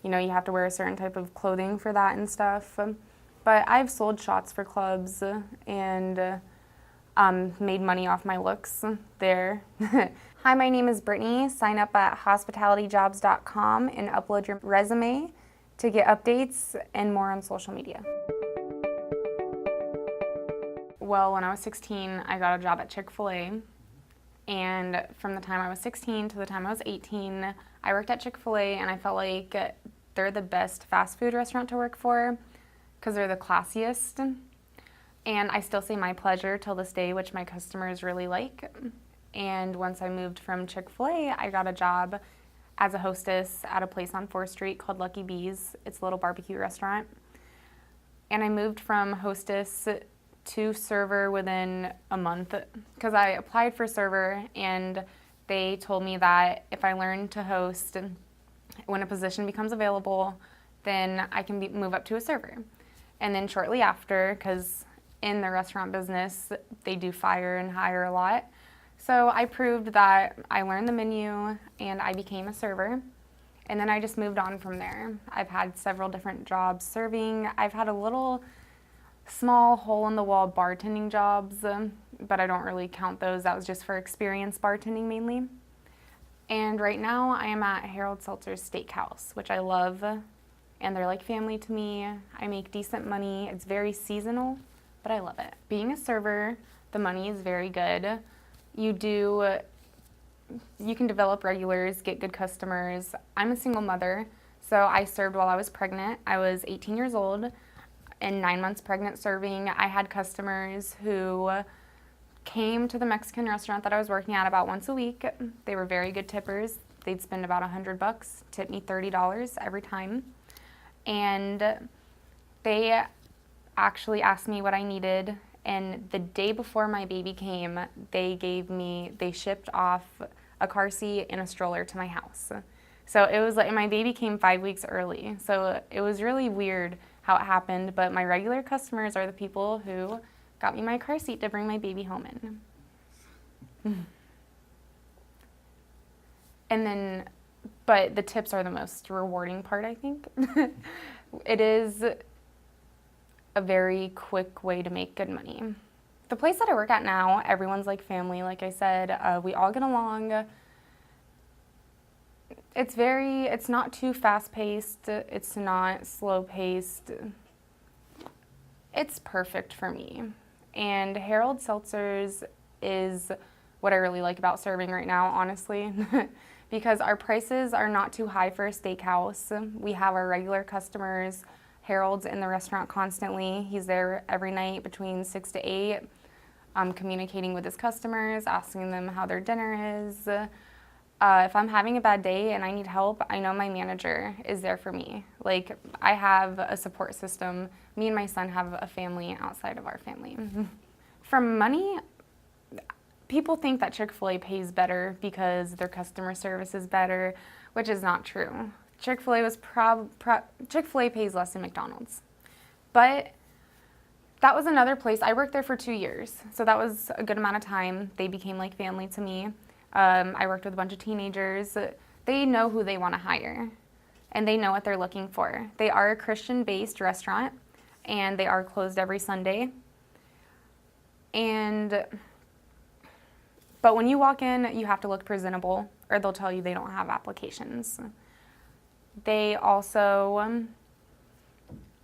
you have to wear a certain type of clothing for that and stuff. But I've sold shots for clubs and made money off my looks there. Hi, my name is Brittany. Sign up at hospitalityjobs.com and upload your resume to get updates and more on social media. Well, when I was 16, I got a job at Chick-fil-A. And from the time I was 16 to the time I was 18, I worked at Chick-fil-A, and I felt like they're the best fast food restaurant to work for because they're the classiest. And I still say my pleasure till this day, which my customers really like. And once I moved from Chick-fil-A, I got a job as a hostess at a place on 4th Street called Lucky Bees. It's a little barbecue restaurant. And I moved from hostess to server within a month because I applied for server, and they told me that if I learn to host, when a position becomes available, then I can move up to a server. And then shortly after, because in the restaurant business, they do fire and hire a lot. So I proved that I learned the menu and I became a server. And then I just moved on from there. I've had several different jobs serving. I've had a little small hole-in-the-wall bartending jobs, but I don't really count those. That was just for experience bartending mainly. And right now I am at Harold Seltzer's Steakhouse, which I love, and they're like family to me. I make decent money. It's very seasonal, but I love it. Being a server, the money is very good. You can develop regulars, get good customers. I'm a single mother, so I served while I was pregnant. I was 18 years old and 9 months pregnant serving. I had customers who came to the Mexican restaurant that I was working at about once a week. They were very good tippers. They'd spend about $100, tip me $30 every time. And they actually asked me what I needed, and the day before my baby came, they shipped off a car seat and a stroller to my house. So it was like my baby came 5 weeks early. So it was really weird how it happened, but my regular customers are the people who got me my car seat to bring my baby home in. And then, but the tips are the most rewarding part, I think. It is a very quick way to make good money. The place that I work at now, everyone's like family, like I said. We all get along. It's not too fast-paced. It's not slow-paced. It's perfect for me. And Harold Seltzer's is what I really like about serving right now, honestly, because our prices are not too high for a steakhouse. We have our regular customers. Harold's in the restaurant constantly. He's there every night between 6 to 8, communicating with his customers, asking them how their dinner is. If I'm having a bad day and I need help, I know my manager is there for me. Like, I have a support system. Me and my son have a family outside of our family. From money, people think that Chick-fil-A pays better because their customer service is better, which is not true. Chick-fil-A pays less than McDonald's. But that was another place. I worked there for 2 years, so that was a good amount of time. They became like family to me. I worked with a bunch of teenagers. They know who they want to hire, and they know what they're looking for. They are a Christian-based restaurant, and they are closed every Sunday. But when you walk in, you have to look presentable, or they'll tell you they don't have applications. They also,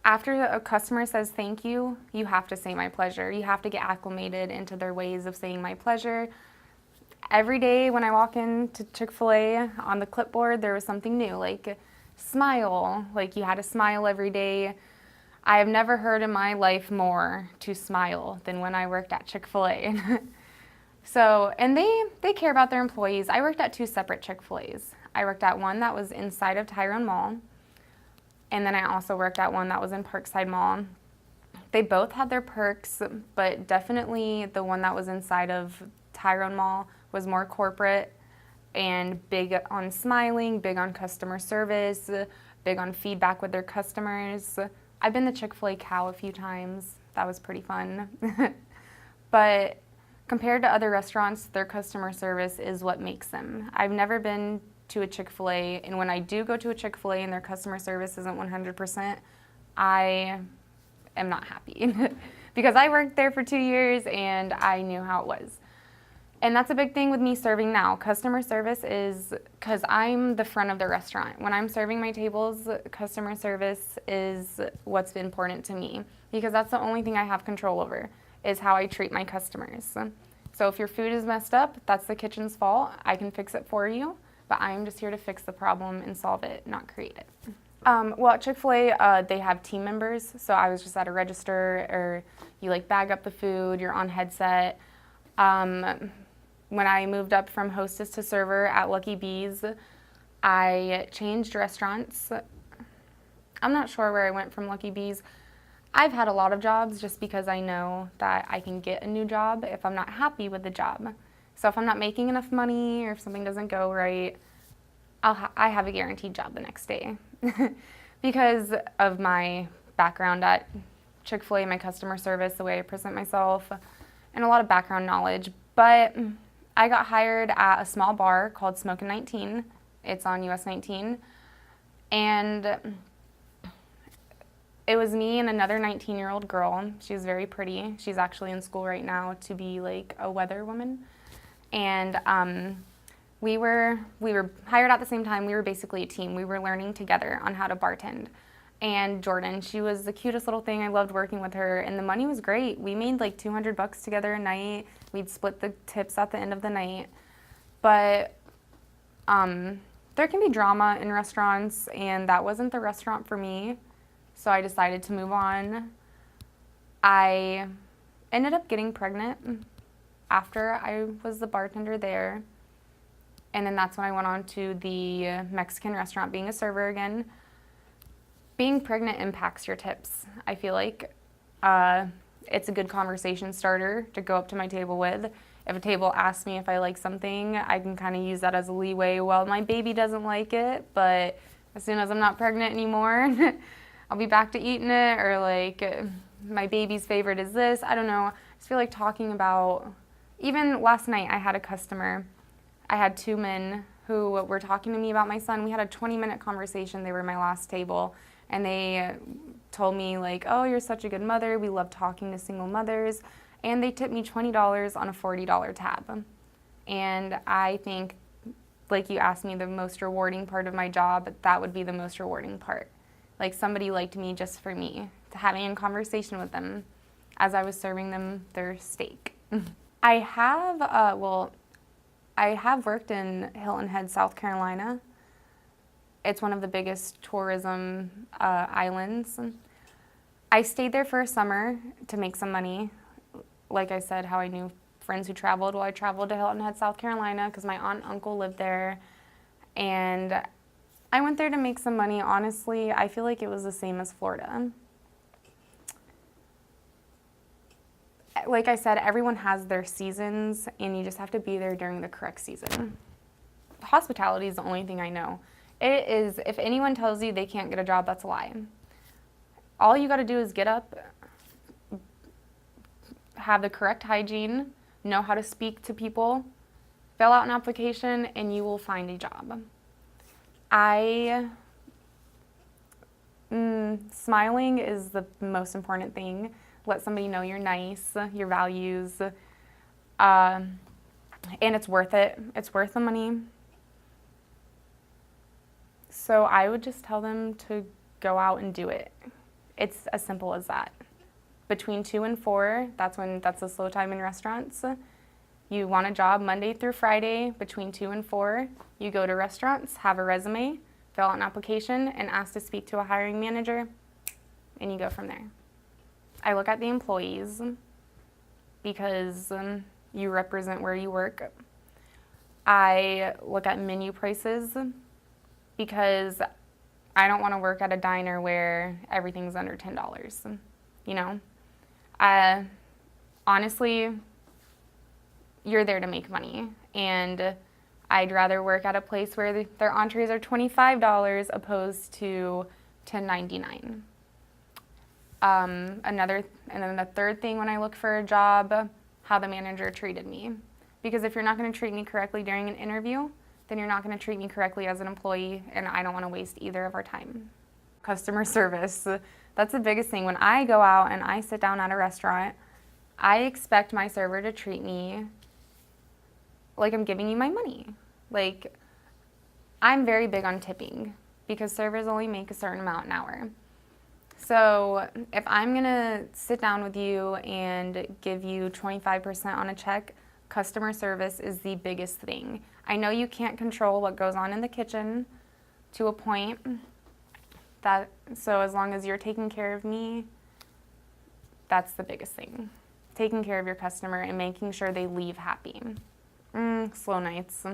after a customer says thank you, you have to say my pleasure. You have to get acclimated into their ways of saying my pleasure. Every day when I walk into Chick-fil-A, on the clipboard, there was something new, like smile, like you had to smile every day. I have never heard in my life more to smile than when I worked at Chick-fil-A. So, and they care about their employees. I worked at 2 separate Chick-fil-A's. I worked at one that was inside of Tyrone Mall, and then I also worked at one that was in Parkside Mall. They both had their perks, but definitely the one that was inside of Tyrone Mall was more corporate and big on smiling, big on customer service, big on feedback with their customers. I've been the Chick-fil-A cow a few times. That was pretty fun. But compared to other restaurants, their customer service is what makes them. I've never been to a Chick-fil-A, and when I do go to a Chick-fil-A and their customer service isn't 100%, I am not happy because I worked there for 2 years and I knew how it was. And that's a big thing with me serving now. Customer service is, because I'm the front of the restaurant. When I'm serving my tables, customer service is what's important to me, because that's the only thing I have control over, is how I treat my customers. So if your food is messed up, that's the kitchen's fault. I can fix it for you, but I'm just here to fix the problem and solve it, not create it. Well, at Chick-fil-A, they have team members. So I was just at a register, or you like bag up the food, you're on headset. When I moved up from hostess to server at Lucky Bees, I changed restaurants. I'm not sure where I went from Lucky Bees. I've had a lot of jobs just because I know that I can get a new job if I'm not happy with the job. So if I'm not making enough money or if something doesn't go right, I have a guaranteed job the next day because of my background at Chick-fil-A, my customer service, the way I present myself, and a lot of background knowledge. But I got hired at a small bar called Smokin' 19. It's on US 19. And it was me and another 19-year-old girl. She was very pretty. She's actually in school right now to be like a weather woman. And we were hired at the same time. We were basically a team. We were learning together on how to bartend. And Jordan, she was the cutest little thing. I loved working with her, and the money was great. We made like $200 together a night. We'd split the tips at the end of the night. But there can be drama in restaurants, and that wasn't the restaurant for me, so I decided to move on. I ended up getting pregnant after I was the bartender there, and then that's when I went on to the Mexican restaurant being a server again. Being pregnant impacts your tips. I feel like it's a good conversation starter to go up to my table with. If a table asks me if I like something, I can kind of use that as a leeway. Well, my baby doesn't like it, but as soon as I'm not pregnant anymore, I'll be back to eating it, or like my baby's favorite is this. I don't know. I just feel like talking about, even last night I had a customer. I had 2 men who were talking to me about my son. We had a 20-minute conversation. They were my last table. And they told me like, oh, you're such a good mother. We love talking to single mothers. And they tipped me $20 on a $40 tab. And I think, like you asked me, the most rewarding part of my job, that would be the most rewarding part. Like somebody liked me just for me, having a conversation with them as I was serving them their steak. I have worked in Hilton Head, South Carolina. It's one of the biggest tourism islands. I stayed there for a summer to make some money. Like I said, how I knew friends who traveled. Well, I traveled to Hilton Head, South Carolina because my aunt and uncle lived there. And I went there to make some money. Honestly, I feel like it was the same as Florida. Like I said, everyone has their seasons, and you just have to be there during the correct season. Hospitality is the only thing I know. It is, if anyone tells you they can't get a job, that's a lie. All you got to do is get up, have the correct hygiene, know how to speak to people, fill out an application, and you will find a job. Smiling is the most important thing. Let somebody know you're nice, your values, and it's worth it. It's worth the money. So I would just tell them to go out and do it. It's as simple as that. Between 2 and 4, that's the slow time in restaurants. You want a job Monday through Friday between 2 and 4. You go to restaurants, have a resume, fill out an application, and ask to speak to a hiring manager, and you go from there. I look at the employees because you represent where you work. I look at menu prices because I don't want to work at a diner where everything's under $10, you know? Honestly, you're there to make money, and I'd rather work at a place where their entrees are $25 opposed to $10.99. And then the third thing when I look for a job, how the manager treated me. Because if you're not going to treat me correctly during an interview, then you're not going to treat me correctly as an employee, and I don't want to waste either of our time. Customer service, that's the biggest thing. When I go out and I sit down at a restaurant, I expect my server to treat me like I'm giving you my money. Like, I'm very big on tipping because servers only make a certain amount an hour. So if I'm gonna sit down with you and give you 25% on a check, customer service is the biggest thing. I know you can't control what goes on in the kitchen to a point, so as long as you're taking care of me, that's the biggest thing. Taking care of your customer and making sure they leave happy. Slow nights.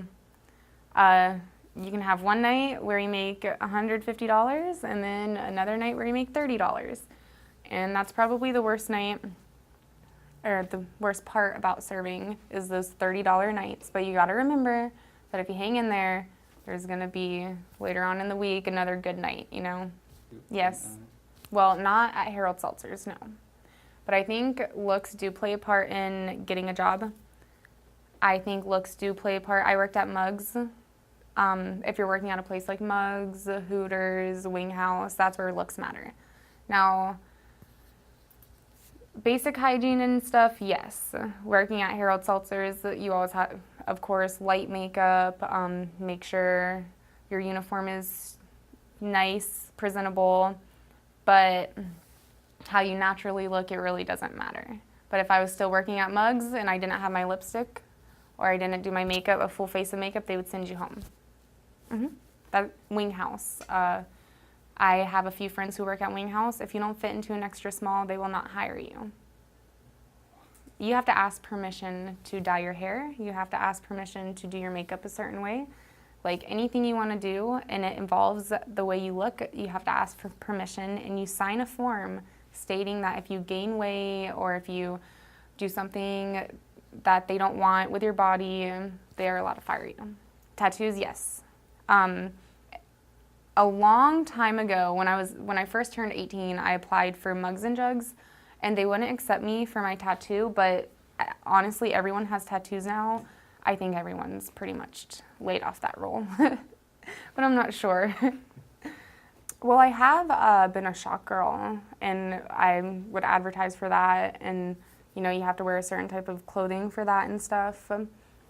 You can have one night where you make $150 and then another night where you make $30. And that's probably the worst night, or the worst part about serving is those $30 nights. But you gotta remember that if you hang in there, there's gonna be later on in the week another good night, you know? Yes. Well, not at Harold Seltzer's, no. But I think looks do play a part in getting a job. I think looks do play a part. I worked at Mugs. If you're working at a place like Mugs, Hooters, Wing House, that's where looks matter. Now, basic hygiene and stuff, yes. Working at Harold Seltzer's, you always have, of course, light makeup, make sure your uniform is nice, presentable, but how you naturally look, it really doesn't matter. But if I was still working at Mugs and I didn't have my lipstick, or I didn't do my makeup, a full face of makeup, they would send you home. That Wing House. I have a few friends who work at Wing House. If you don't fit into an extra small, they will not hire you. You have to ask permission to dye your hair. You have to ask permission to do your makeup a certain way. Like anything you want to do and it involves the way you look, you have to ask for permission, and you sign a form stating that if you gain weight or if you do something that they don't want with your body, they are allowed to fire you. Tattoos, yes. A long time ago, when I first turned 18, I applied for Mugs and Jugs, and they wouldn't accept me for my tattoo, but honestly, everyone has tattoos now. I think everyone's pretty much laid off that role, but I'm not sure. Well, I have been a shot girl, and I would advertise for that, and you know, you have to wear a certain type of clothing for that and stuff.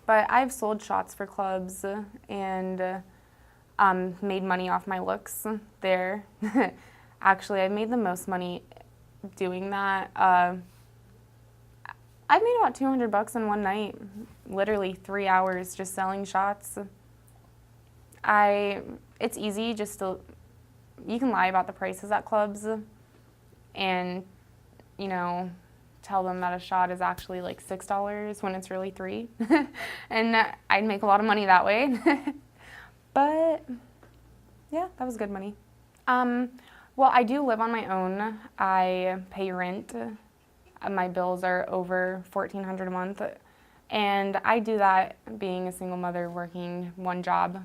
But I've sold shots for clubs and made money off my looks there. Actually, I made the most money doing that. I made about $200 in one night, literally 3 hours just selling shots. It's easy you can lie about the prices at clubs and, you know, tell them that a shot is actually like $6 when it's really $3. And I'd make a lot of money that way. But yeah, that was good money. Well, I do live on my own. I pay rent. My bills are over $1,400 a month. And I do that being a single mother working one job.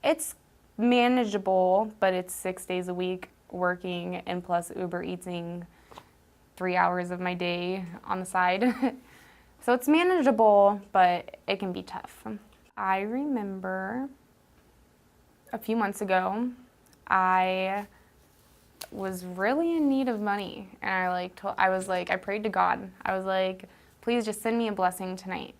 It's manageable, but it's 6 days a week working and plus Uber Eating 3 hours of my day on the side. So it's manageable, but it can be tough. I remember a few months ago, I was really in need of money, and I prayed to God. I was like, please just send me a blessing tonight.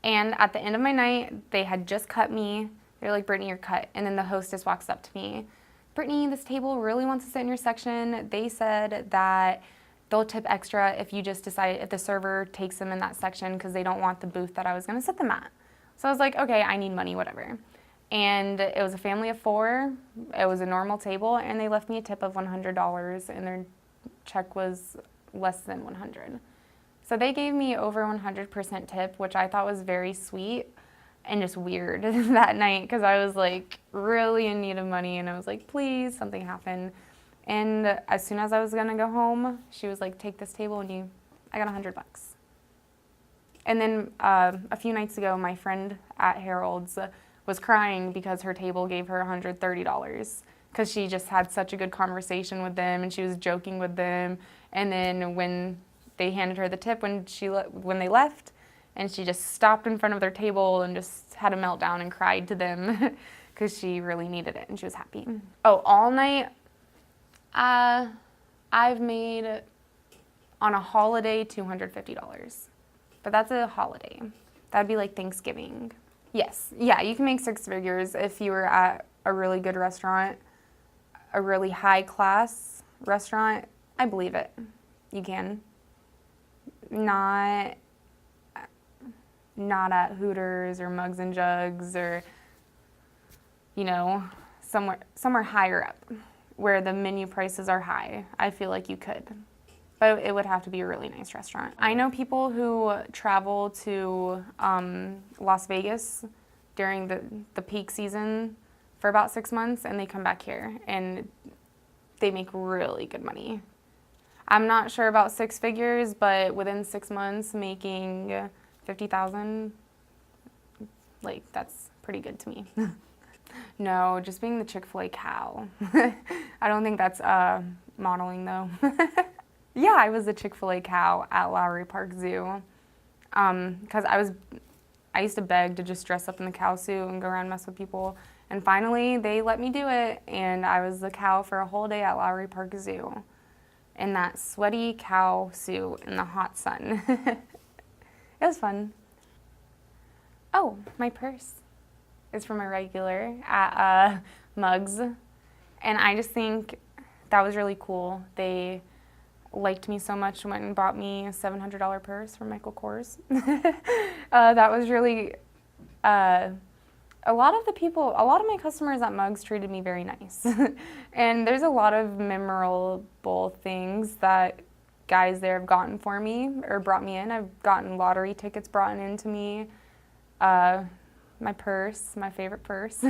And at the end of my night, they had just cut me. They're like, Brittany, you're cut. And then the hostess walks up to me. Brittany, this table really wants to sit in your section. They said that they'll tip extra if the server takes them in that section because they don't want the booth that I was going to sit them at. So I was like, okay, I need money, whatever. And it was a family of 4. It was a normal table, and they left me a tip of $100, and their check was less than $100. So they gave me over 100% tip, which I thought was very sweet and just weird that night because I was like really in need of money, and I was like, please, something happened. And as soon as I was gonna go home, she was like, take this table and I got $100. And then a few nights ago, my friend at Harold's was crying because her table gave her $130 because she just had such a good conversation with them and she was joking with them. And then when they handed her the tip when they left, and she just stopped in front of their table and just had a meltdown and cried to them because she really needed it and she was happy. Oh, all night, I've made on a holiday $250, but that's a holiday. That'd be like Thanksgiving. Yes, yeah, you can make six figures if you were at a really good restaurant, a really high class restaurant. I believe it. You can. Not at Hooters or Mugs and Jugs or, somewhere higher up where the menu prices are high. I feel like you could. But it would have to be a really nice restaurant. I know people who travel to Las Vegas during the peak season for about 6 months, and they come back here, and they make really good money. I'm not sure about six figures, but within 6 months, making $50,000, that's pretty good to me. No, just being the Chick-fil-A cow. I don't think that's modeling, though. Yeah, I was the Chick-fil-A cow at Lowry Park Zoo because I used to beg to just dress up in the cow suit and go around and mess with people. And finally, they let me do it, and I was the cow for a whole day at Lowry Park Zoo in that sweaty cow suit in the hot sun. It was fun. Oh, my purse is from a regular at Mugs, and I just think that was really cool. They liked me so much and went and bought me a $700 purse from Michael Kors. That was really, a lot of my customers at Mugs treated me very nice. And there's a lot of memorable things that guys there have gotten for me or brought me in. I've gotten lottery tickets brought into me, my purse, my favorite purse.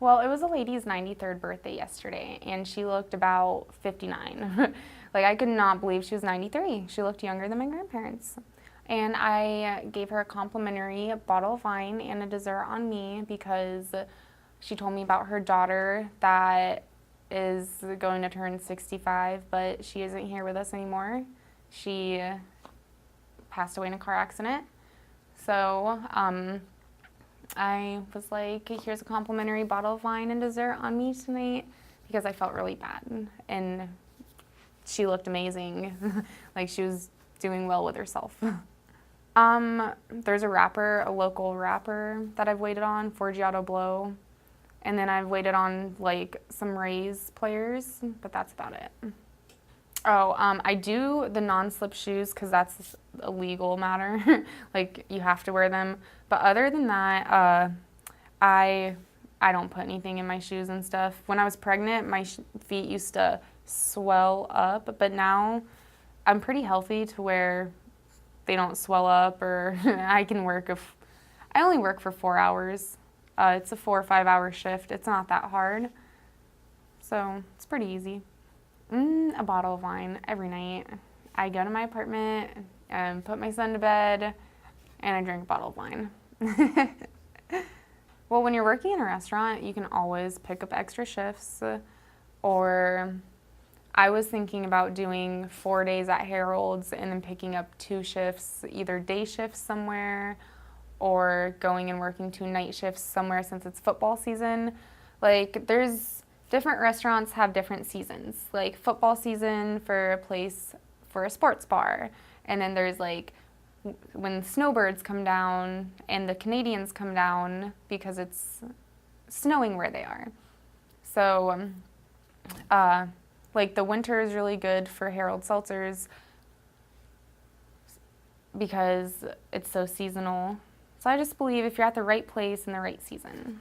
Well, it was a lady's 93rd birthday yesterday, and she looked about 59. I could not believe she was 93. She looked younger than my grandparents. And I gave her a complimentary bottle of wine and a dessert on me because she told me about her daughter that is going to turn 65, but she isn't here with us anymore. She passed away in a car accident. So, I was like, here's a complimentary bottle of wine and dessert on me tonight because I felt really bad. And she looked amazing. She was doing well with herself. There's a local rapper that I've waited on, Forgiato Blow. And then I've waited on some Rays players, but that's about it. Oh, I do the non-slip shoes because that's a legal matter. You have to wear them. But other than that, I don't put anything in my shoes and stuff. When I was pregnant, my feet used to swell up, but now I'm pretty healthy to where they don't swell up, or I can work I only work for 4 hours. It's a 4 or 5 hour shift. It's not that hard. So it's pretty easy. A bottle of wine every night. I go to my apartment and put my son to bed, and I drink a bottle of wine. Well, when you're working in a restaurant, you can always pick up extra shifts, or I was thinking about doing 4 days at Harold's and then picking up 2 shifts, either day shifts somewhere or going and working 2 night shifts somewhere since it's football season. There's different restaurants have different seasons. Football season for a place for a sports bar. And then there's when snowbirds come down and the Canadians come down because it's snowing where they are. So, the winter is really good for Harold Seltzers because it's so seasonal. So I just believe if you're at the right place in the right season,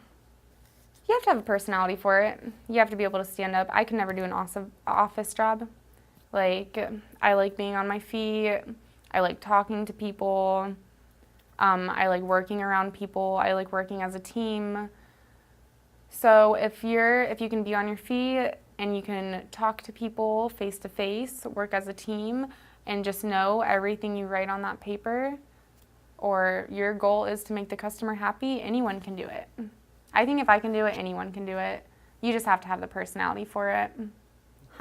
you have to have a personality for it. You have to be able to stand up. I could never do an office job. I like being on my feet. I like talking to people. I like working around people. I like working as a team. So if you can be on your feet and you can talk to people face to face, work as a team, and just know everything you write on that paper, or your goal is to make the customer happy, anyone can do it. I think if I can do it, anyone can do it. You just have to have the personality for it.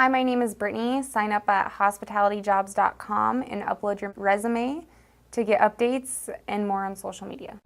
Hi, my name is Brittany. Sign up at hospitalityjobs.com and upload your resume to get updates and more on social media.